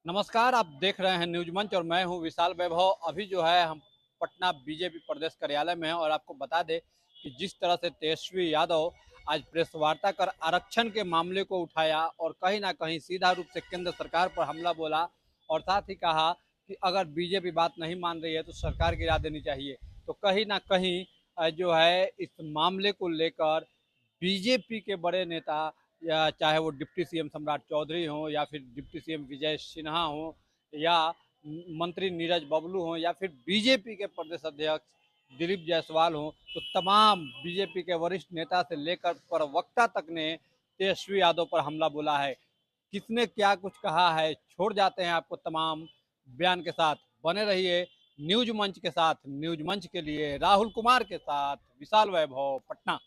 नमस्कार, आप देख रहे हैं न्यूज मंच और मैं हूं विशाल वैभव। अभी जो है हम पटना बीजेपी प्रदेश कार्यालय में हैं और आपको बता दें कि जिस तरह से तेजस्वी यादव आज प्रेस वार्ता कर आरक्षण के मामले को उठाया और कहीं ना कहीं सीधा रूप से केंद्र सरकार पर हमला बोला और साथ ही कहा कि अगर बीजेपी बात नहीं मान रही है तो सरकार गिरा देनी चाहिए। तो कहीं ना कहीं जो है इस मामले को लेकर बीजेपी के बड़े नेता या चाहे वो डिप्टी सीएम सम्राट चौधरी हों या फिर डिप्टी सीएम विजय सिन्हा हों या मंत्री नीरज बबलू हों या फिर बीजेपी के प्रदेश अध्यक्ष दिलीप जायसवाल हों, तो तमाम बीजेपी के वरिष्ठ नेता से लेकर प्रवक्ता तक ने तेजस्वी यादव पर हमला बोला है। किसने क्या कुछ कहा है छोड़ जाते हैं आपको तमाम बयान के साथ। बने रहिए न्यूज मंच के साथ। न्यूज मंच के लिए राहुल कुमार के साथ विशाल वैभव, पटना।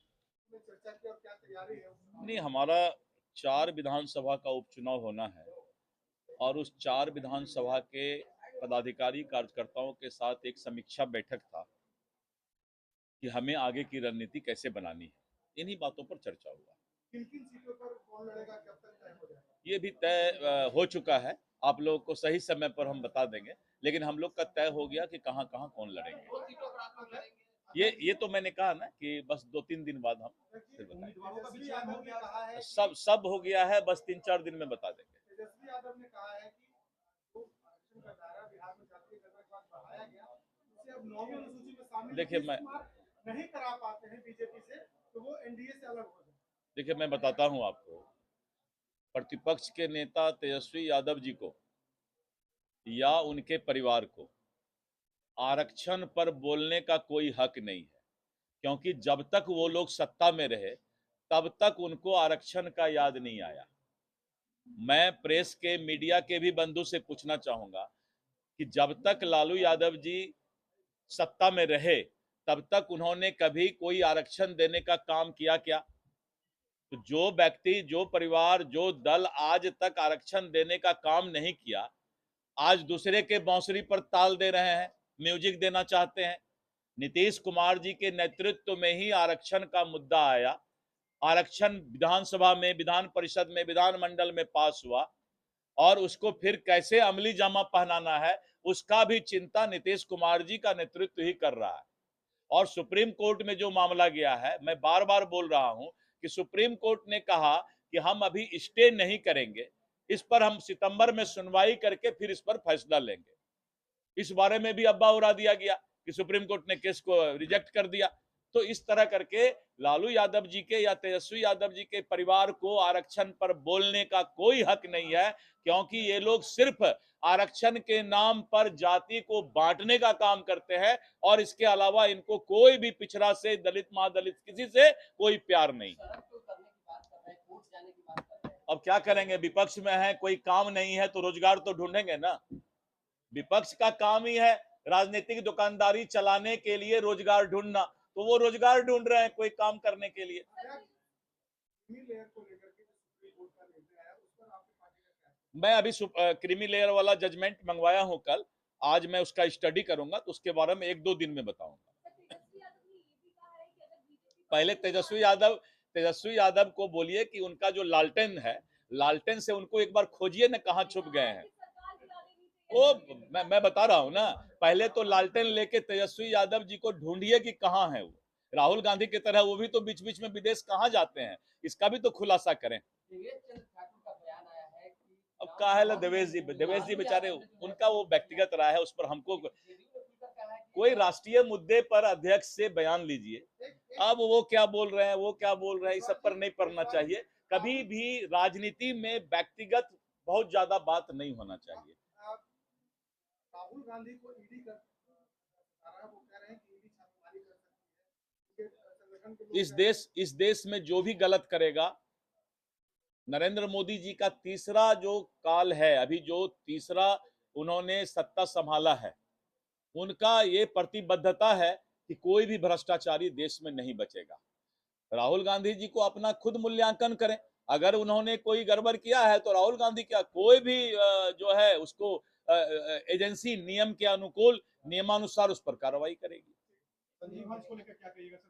नहीं, हमारा 4 विधानसभा का उपचुनाव होना है और उस 4 विधानसभा के पदाधिकारी कार्यकर्ताओं के साथ एक समीक्षा बैठक था कि हमें आगे की रणनीति कैसे बनानी है। इन्हीं बातों पर चर्चा हुआ। किन-किन सीटों पर कौन लड़ेगा, कब तक तय हो जाएगा? ये भी तय हो चुका है। आप लोगों को सही समय पर हम बता देंगे, लेकिन हम लोग का तय हो गया कि कहाँ-कहाँ कौन लड़ेंगे। 2 सीटों पर आपका लड़ेंगे? ये तो मैंने कहा ना कि बस 2-3 दिन बाद हम फिर बताएंगे। उम्मीदवारों का भी चयन हो गया कहा है। सब हो गया है, बस 3-4 दिन में बता देंगे। तेजस्वी यादव ने कहा है कि जो आरक्षण का दायरा बिहार में जातीय गणना के बाद बढ़ाया गया, उसे अब 9वीं अनुसूची में शामिल देखिए, नीतीश कुमार नहीं करा पाते हैं बीजेपी से, तो वो एनडीए से अलग हो जाए। देखिए, मैं बताता हूँ आपको, प्रतिपक्ष के नेता तेजस्वी यादव जी को या उनके परिवार को आरक्षण पर बोलने का कोई हक नहीं है, क्योंकि जब तक वो लोग सत्ता में रहे तब तक उनको आरक्षण का याद नहीं आया। मैं प्रेस के, मीडिया के भी बंधु से पूछना चाहूंगा कि जब तक लालू यादव जी सत्ता में रहे तब तक उन्होंने कभी कोई आरक्षण देने का काम किया क्या? तो जो व्यक्ति, जो परिवार, जो दल आज तक आरक्षण देने का काम नहीं किया, आज दूसरे के बांसुरी पर ताल दे रहे हैं, म्यूजिक देना चाहते हैं। नीतीश कुमार जी के नेतृत्व में ही आरक्षण का मुद्दा आया। आरक्षण विधानसभा में, विधान परिषद में, विधानमंडल में पास हुआ और उसको फिर कैसे अमली जामा पहनाना है उसका भी चिंता नीतीश कुमार जी का नेतृत्व ही कर रहा है। और सुप्रीम कोर्ट में जो मामला गया है, मैं बार बार बोल रहा हूं कि सुप्रीम कोर्ट ने कहा कि हम अभी स्टे नहीं करेंगे, इस पर हम सितंबर में सुनवाई करके फिर इस पर फैसला लेंगे। इस बारे में भी अब्बा उड़ा दिया गया कि सुप्रीम कोर्ट ने केस को रिजेक्ट कर दिया। तो इस तरह करके लालू यादव जी के या तेजस्वी यादव जी के परिवार को आरक्षण पर बोलने का कोई हक नहीं है, क्योंकि ये लोग सिर्फ आरक्षण के नाम पर जाति को बांटने का काम करते हैं और इसके अलावा इनको कोई भी पिछड़ा से, दलित, महादलित, किसी से कोई प्यार नहीं। अब क्या करेंगे? विपक्ष में है, कोई काम नहीं है तो रोजगार तो ढूंढेंगे ना। विपक्ष का काम ही है राजनीतिक दुकानदारी चलाने के लिए रोजगार ढूंढना, तो वो रोजगार ढूंढ रहे हैं कोई काम करने के लिए। मैं अभी क्रीमी लेयर वाला जजमेंट मंगवाया हूं कल, आज मैं उसका स्टडी करूंगा तो उसके बारे में 1-2 दिन में बताऊंगा। पहले तेजस्वी यादव को बोलिए कि उनका जो लालटेन है, लालटेन से उनको एक बार खोजिए ना कहां छुप गए हैं। वो मैं बता रहा हूं ना, पहले तो लालटेन लेके तेजस्वी यादव जी को ढूंढिए कि कहां है वो। राहुल गांधी की तरह वो भी तो बीच बीच में विदेश कहां जाते हैं, इसका भी तो खुलासा करें। अब काहे देवेश जी बेचारे, उनका वो व्यक्तिगत राय है, उस पर हमको कोई राष्ट्रीय मुद्दे पर अध्यक्ष से बयान लीजिए। अब वो क्या बोल रहे हैं, वो क्या बोल रहे हैं, इस सब पर नहीं पड़ना चाहिए। कभी भी राजनीति में व्यक्तिगत बहुत ज्यादा बात नहीं होना चाहिए। राहुल गांधी को ईडी कर वो कह रहे हैं कि ईडी छापेमारी कर सकती है। इस देश में जो भी गलत करेगा, नरेंद्र मोदी जी का तीसरा जो काल है, अभी जो तीसरा उन्होंने सत्ता संभाला है, उनका ये प्रतिबद्धता है कि कोई भी भ्रष्टाचारी देश में नहीं बचेगा। राहुल गांधी जी को अपना खुद मूल्यांकन करें। अगर उन्होंने कोई गड़बड़ किया है तो राहुल गांधी क्या, कोई भी जो है उसको एजेंसी नियम के अनुकूल, नियमानुसार उस पर कार्रवाई करेगी। संजीव हंस को लेकर क्या कहिएगा सर?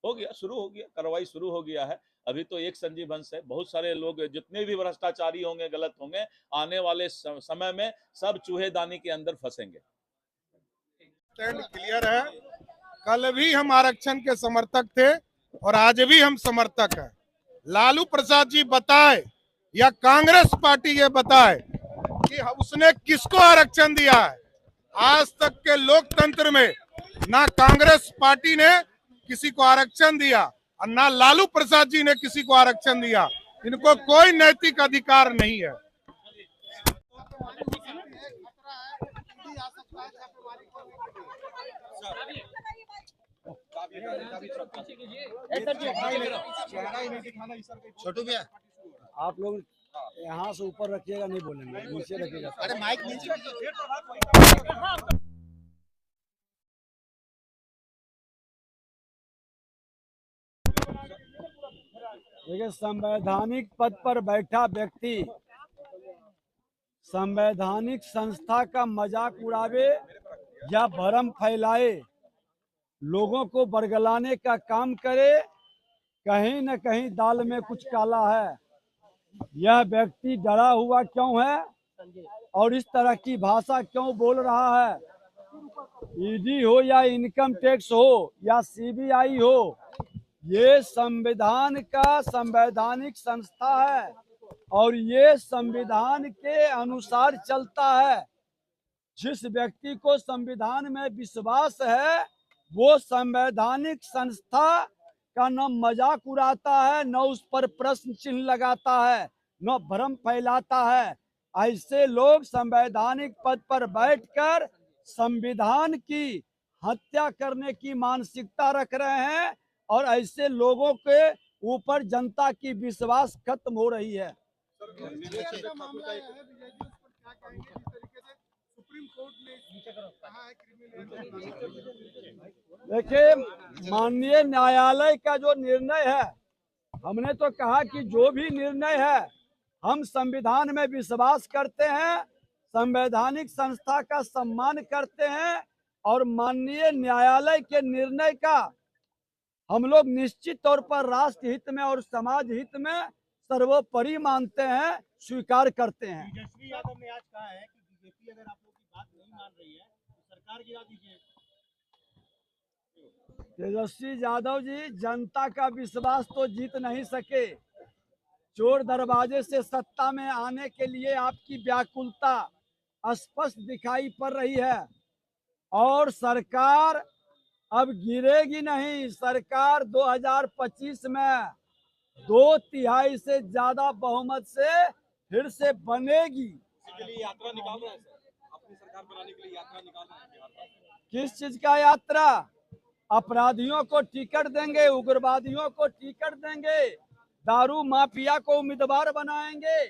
हो गया, शुरू हो गया, कार्रवाई शुरू हो गया है। अभी तो एक संजीव हंस है, बहुत सारे लोग जितने भी भ्रष्टाचारी होंगे, गलत होंगे, आने वाले समय में सब चूहेदानी के अंदर फंसेंगे। स्टैंड क्लियर है। कल भी हम आरक्षण के समर्थक थे और आज भी हम समर्थक हैं। लालू प्रसाद जी बताए या कांग्रेस पार्टी ये बताए कि उसने किसको आरक्षण दिया है। आज तक के लोकतंत्र में ना कांग्रेस पार्टी ने किसी को आरक्षण दिया और ना लालू प्रसाद जी ने किसी को आरक्षण दिया। इनको कोई नैतिक अधिकार नहीं है। छोटू भैया आप लोग यहाँ से ऊपर रखिएगा, नहीं बोलेंगे, नीचे रखिएगा। अरे माइक नीचे देखिए, संवैधानिक पद पर बैठा व्यक्ति संवैधानिक संस्था का मजाक उड़ावे या भरम फैलाए, लोगों को बरगलाने का काम करे, कहीं न कहीं दाल में कुछ काला है। यह व्यक्ति डरा हुआ क्यों है और इस तरह की भाषा क्यों बोल रहा है? ईडी हो या इनकम टैक्स हो या सीबीआई हो, ये संविधान का संवैधानिक संस्था है और ये संविधान के अनुसार चलता है। जिस व्यक्ति को संविधान में विश्वास है वो संवैधानिक संस्था का न मजाक उड़ाता है, न उस पर प्रश्न चिन्ह लगाता है, न भ्रम फैलाता है। ऐसे लोग संवैधानिक पद पर बैठकर संविधान की हत्या करने की मानसिकता रख रहे हैं और ऐसे लोगों के ऊपर जनता की विश्वास खत्म हो रही है। देखिए, माननीय न्यायालय का जो निर्णय है, हमने तो कहा कि जो भी निर्णय है, हम संविधान में विश्वास करते हैं, संवैधानिक संस्था का सम्मान करते हैं और माननीय न्यायालय के निर्णय का हम लोग निश्चित तौर पर राष्ट्र हित में और समाज हित में सर्वोपरि मानते हैं, स्वीकार करते हैं। तेजस्वी यादव ने आज कहा है कि बीजेपी अगर आप लोग की बात नहीं मान रही है तो सरकार गिरा दीजिए। तेजस्वी यादव जी जनता का विश्वास तो जीत नहीं सके। चोर दरवाजे से सत्ता में आने के लिए आपकी व्याकुलता स्पष्ट दिखाई पड़ रही है और सरकार अब गिरेगी नहीं। सरकार 2025 में 2/3 से ज्यादा बहुमत से फिर से बनेगी। यात्रा निकाल रहे हैं सर, अपनी सरकार बनाने के लिए यात्रा निकाल रहे हैं। किस चीज का यात्रा? अपराधियों को टिकट देंगे, उग्रवादियों को टिकट देंगे, दारू माफिया को उम्मीदवार बनाएंगे,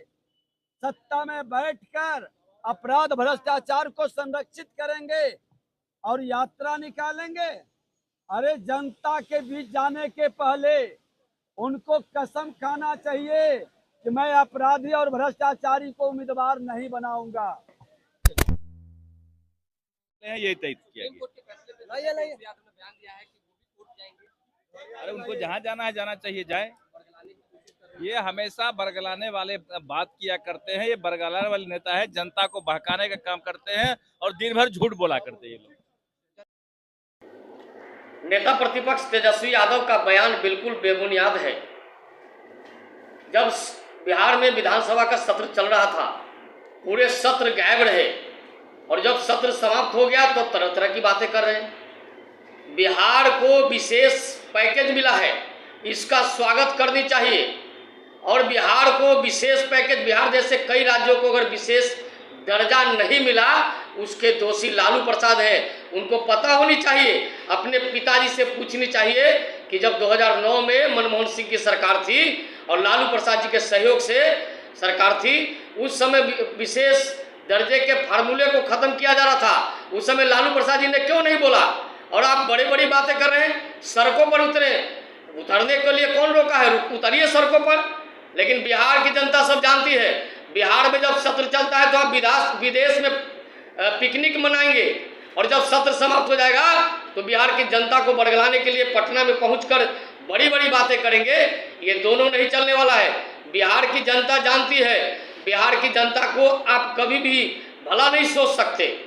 सत्ता में बैठकर अपराध भ्रष्टाचार को संरक्षित करेंगे और यात्रा निकालेंगे। अरे जनता के बीच जाने के पहले उनको कसम खाना चाहिए कि मैं अपराधी और भ्रष्टाचारी को उम्मीदवार नहीं बनाऊंगा। यही तय किया गया। अरे उनको जहाँ जाना है जाना चाहिए, जाए। ये हमेशा बरगलाने वाले बात किया करते हैं, ये बरगलाने वाले नेता है, जनता को बहकाने का काम करते हैं और दिन भर झूठ बोला करते हैं ये लोग। नेता प्रतिपक्ष तेजस्वी यादव का बयान बिल्कुल बेबुनियाद है। जब बिहार में विधानसभा का सत्र चल रहा था, पूरे सत्र गायब रहे और जब सत्र समाप्त हो गया तो तरह तरह की बातें कर रहे हैं। बिहार को विशेष पैकेज मिला है, इसका स्वागत करनी चाहिए और बिहार को विशेष पैकेज, बिहार जैसे कई राज्यों को अगर विशेष दर्जा नहीं मिला, उसके दोषी लालू प्रसाद हैं। उनको पता होनी चाहिए, अपने पिताजी से पूछनी चाहिए कि जब 2009 में मनमोहन सिंह की सरकार थी और लालू प्रसाद जी के सहयोग से सरकार थी, उस समय विशेष दर्जे के फार्मूले को खत्म किया जा रहा था। उस समय लालू प्रसाद जी ने क्यों नहीं बोला? और आप बड़ी बड़ी बातें कर रहे हैं, सड़कों पर उतरने के लिए कौन रोका है? उतरिए सड़कों पर। लेकिन बिहार की जनता सब जानती है, बिहार में जब सत्र चलता है तो आप विदेश में पिकनिक मनाएंगे और जब सत्र समाप्त हो जाएगा तो बिहार की जनता को बरगलाने के लिए पटना में पहुंचकर बड़ी बड़ी बातें करेंगे, ये दोनों नहीं चलने वाला है। बिहार की जनता जानती है, बिहार की जनता को आप कभी भी भला नहीं सोच सकते।